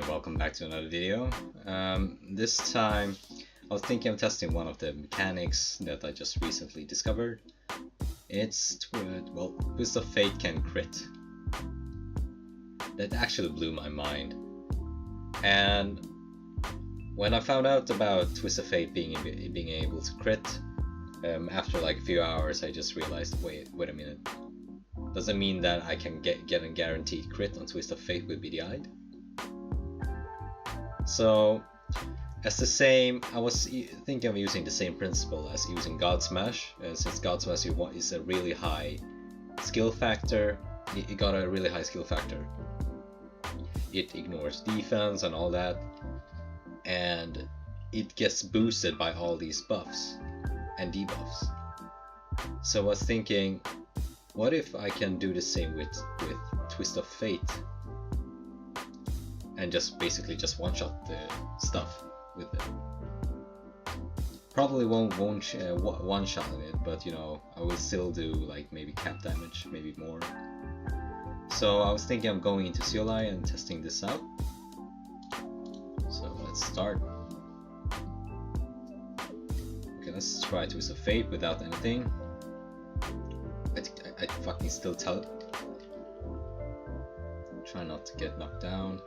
and welcome back to another video. This time I was thinking of testing one of the mechanics that I just recently discovered. It's Twist of Fate can crit. That actually blew my mind. And when I found out about Twist of Fate being able to crit, after like a few hours I just realized, wait a minute. Doesn't mean that I can get a guaranteed crit on Twist of Fate with Beady-Eyed. So, I was thinking of using the same principle as using God Smash, since God Smash is a really high skill factor. It got a really high skill factor. It ignores defense and all that, and it gets boosted by all these buffs and debuffs. So I was thinking, what if I can do the same with Twist of Fate and basically just one-shot the stuff with it? Probably won't one-shot it, but you know, I will still do like maybe cap damage, maybe more. So I was thinking of going into Seolai and testing this out. So let's start. Okay, let's try Twist of Fate without anything. I fucking still tell it. Try not to get knocked down.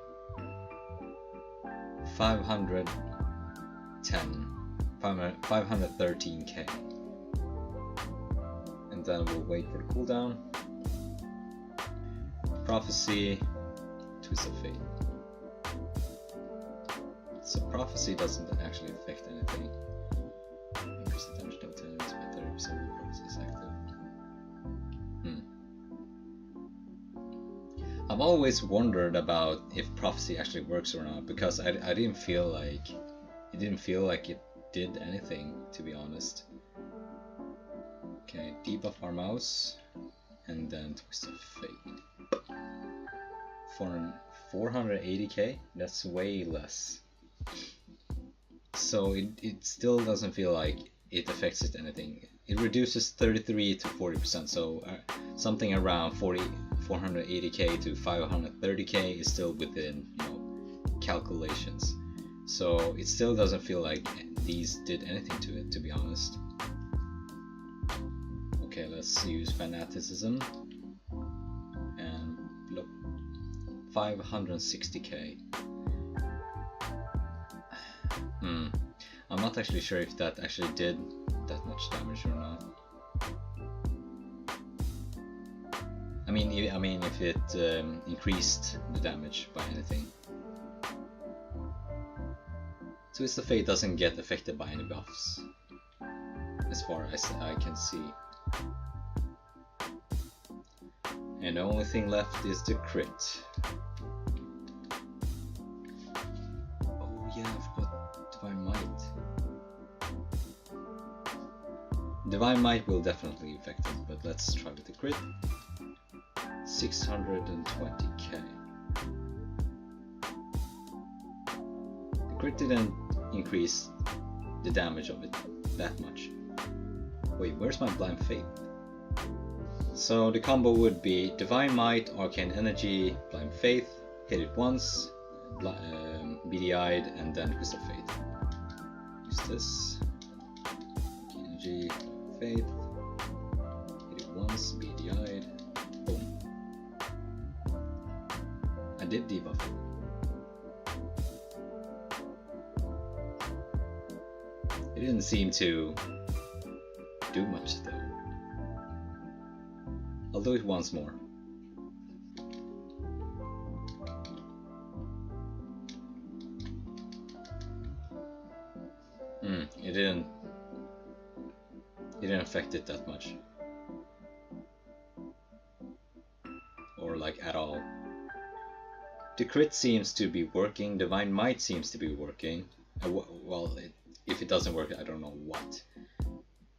513k. And then we'll wait for the cooldown. Prophecy, Twist of Fate. So Prophecy doesn't actually affect anything. Increase the damage dealt to enemies by 30% when Prophecy is active. I've always wondered about if Prophecy actually works or not, because I didn't feel like it did anything, to be honest. Okay, debuff our mouse and then Twist of Fate. For 480k, that's way less. So it still doesn't feel like it affects it anything. It reduces 33 to 40%, so something around 480k to 530k is still within, you know, calculations. So it still doesn't feel like these did anything to it, to be honest. Okay, let's use Fanaticism and look, 560k. I'm not actually sure if that actually did that much damage or not. I mean if it increased the damage by anything. Twist of Fate doesn't get affected by any buffs, as far as I can see. And the only thing left is the crit. Oh yeah, I forgot Divine Might. Divine Might will definitely affect it, but let's try with the crit. 620k. The crit didn't increase the damage of it that much. Wait, where's my Blind Faith? So the combo would be Divine Might, Arcane Energy, Blind Faith, hit it once, Beady-Eyed, and then Twist of Fate. Use this. Arcane Energy, Faith, hit it once, Beady-Eyed, boom. I did debuff it. It didn't seem to do much though. I'll do it once more. It didn't affect it that much. Or like at all. The crit seems to be working, Divine Might seems to be working. Well, if it doesn't work, I don't know what.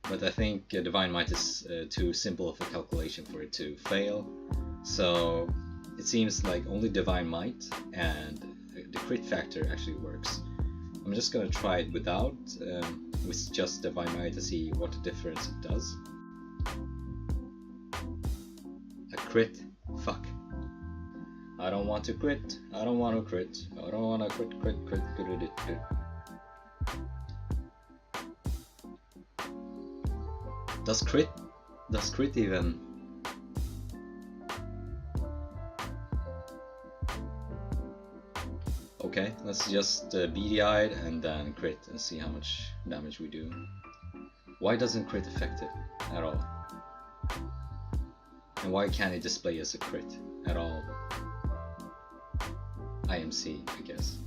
But I think Divine Might is too simple of a calculation for it to fail. So it seems like only Divine Might and the crit factor actually works. I'm just gonna try it without, with just Divine Might to see what the difference it does. A crit? Fuck. I don't want to crit. I don't want to crit. I don't want to crit. Does crit even? Okay, let's just beady-eyed and then crit and see how much damage we do. Why doesn't crit affect it at all? And why can't it display as a crit at all? IMC, I guess.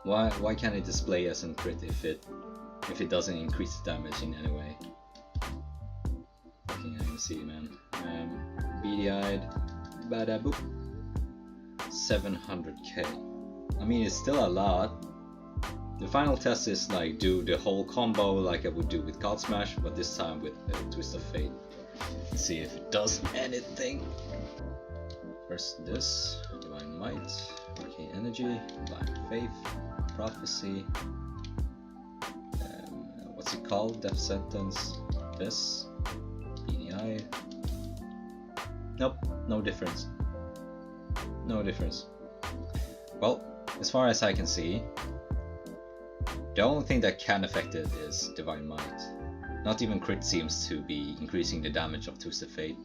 Why can't it display as a crit if it doesn't increase the damage in any way? Fucking IMC, man. Beady-eyed, bada boop. 700k. I mean, it's still a lot. The final test is like do the whole combo like I would do with God Smash, but this time with Twist of Fate. Let's see if it does anything. First this, Divine Might, Arcane Energy, Blind Faith, Prophecy, what's it called? Death Sentence, this, Beady-eyed. Nope, no difference. No difference. Well, as far as I can see, the only thing that can affect it is Divine Might. Not even crit seems to be increasing the damage of Twist of Fate.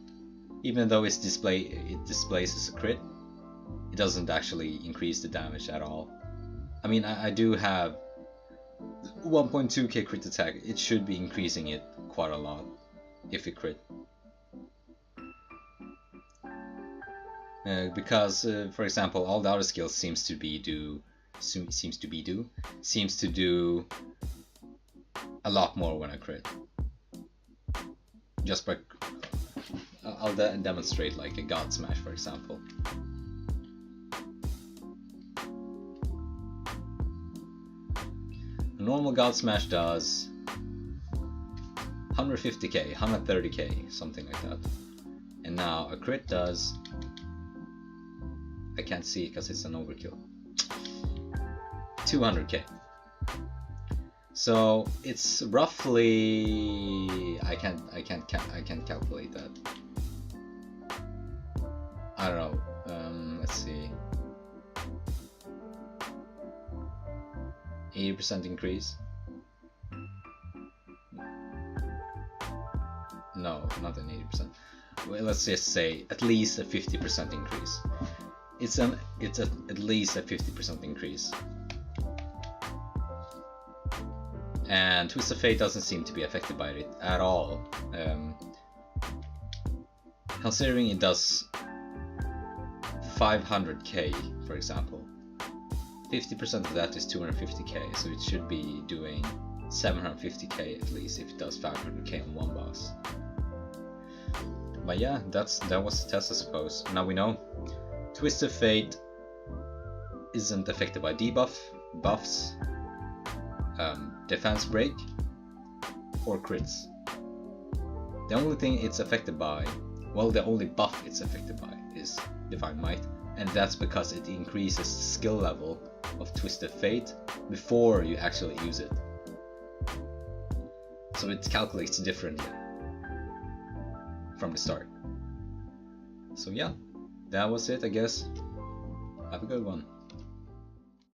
Even though it displays as a crit, it doesn't actually increase the damage at all. I mean, I do have 1.2k crit attack. It should be increasing it quite a lot if it crit. Because, for example, all the other skills seems to do a lot more when I crit. Just by, I'll demonstrate like a God Smash, for example. A normal God Smash does 150k, 130k, something like that. And now a crit does, I can't see because it's an overkill, 200k. So it's roughly, I can't calculate that. I don't know. Let's see. 80% increase. No, not an 80%. Well, let's just say at least a 50% increase. It's at least a 50% increase. And Twist of Fate doesn't seem to be affected by it at all. Considering it does 500k, for example, 50% of that is 250k, so it should be doing 750k at least if it does 500k on one boss. But yeah, that was the test, I suppose. Now we know Twist of Fate isn't affected by debuff, buffs, defense break, or crits. The only thing it's affected by, well, the only buff it's affected by is Divine Might, and that's because it increases the skill level of Twist of Fate before you actually use it. So it calculates differently from the start. So yeah, that was it, I guess. Have a good one.